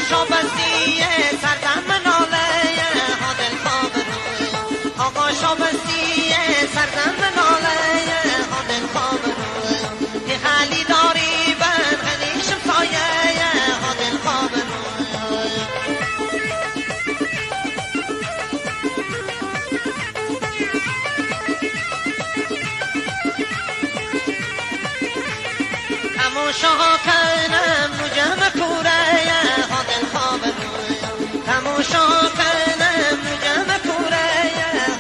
شابستی سردم مناله ها دل خواب روی آقا شابستی سردم مناله ها دل خواب روی یه حالی داری بر غنیشم سایه ها دل خواب روی تماشا کنم نجم کوره ها دل خواب روی تماشا کنم نجم کوره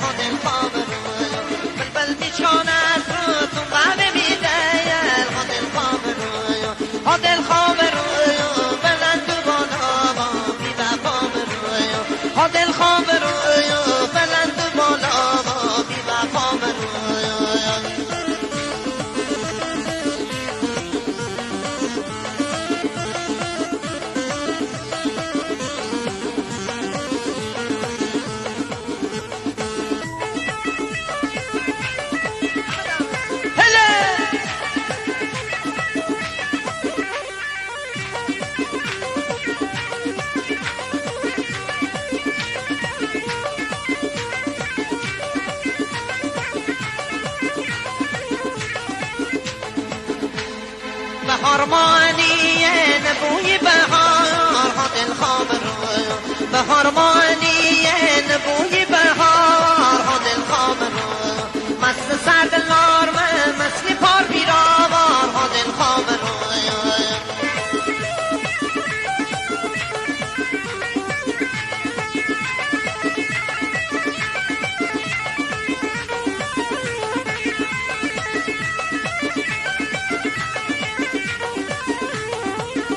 ها دل خواب روی بلبل میچاند رو تنبه میده ها دل خواب روی ها دل خواب روی بلند و بالا با بی وفا روی ها دل خواب روی بلند و بالا با بی وفا روی بهار مانیه نبوی بهار ها دل خواب روی بهار مانیه نبوی بهار ها دل خواب روی مست سرد لارمه مثل پار بیراوار ها دل خواب روی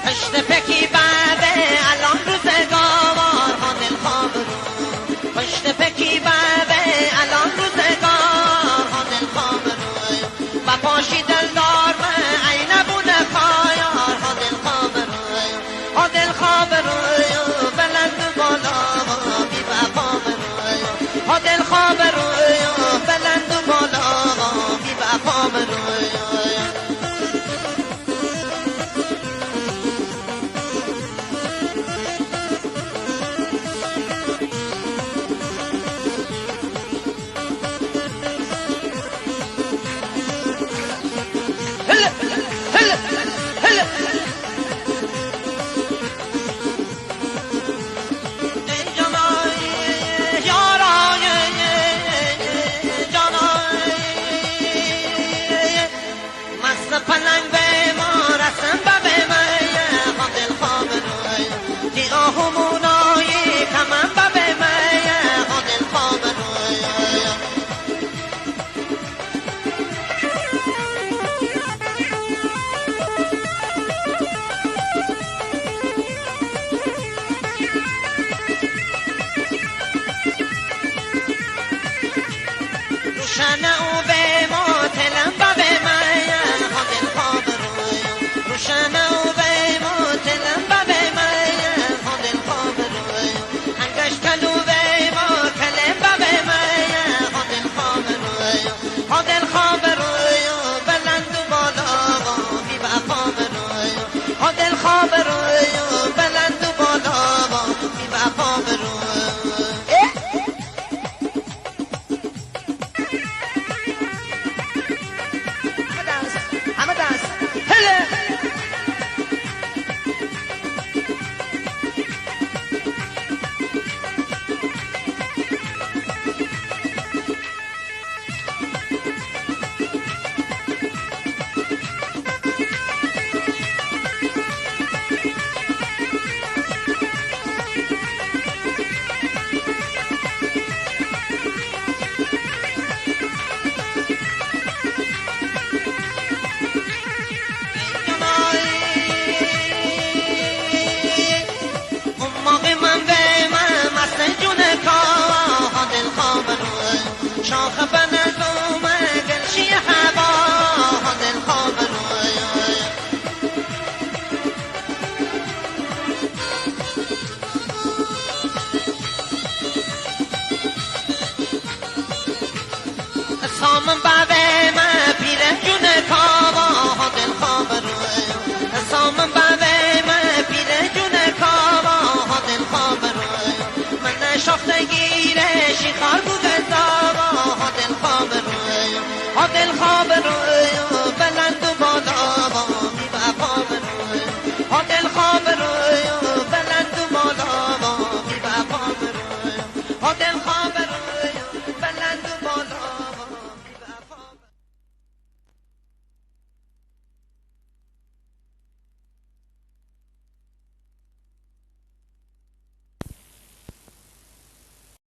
پشت پکی بعده الان روزگار ها دل خواب روی پشت پکی بعده الان روزگار ها دل خواب روی و پاشی دلدار من عین بونه خایار ها دل خواب روی ها دل خواب روی بلند بالا بی وفا روی ها دل خواب روی بلند بالا بی وفا روی پلنگ به ما رسم به من ها دل خواب روی دی آهمونای کمن به من ها دل خواب روی روشن او به ما تلم به من روشن او به ما تلم به من ها دل خواب روی انگش کلو به ما کلم به من ها دل خواب روی ها دل خواب روی بلند و بالا بی وفا روی ها دل خواب روی بلند و بالا بی وفا روی همه دست هله شاخ بنظوم گلشی هوا ها دل خواب روی سامن بعد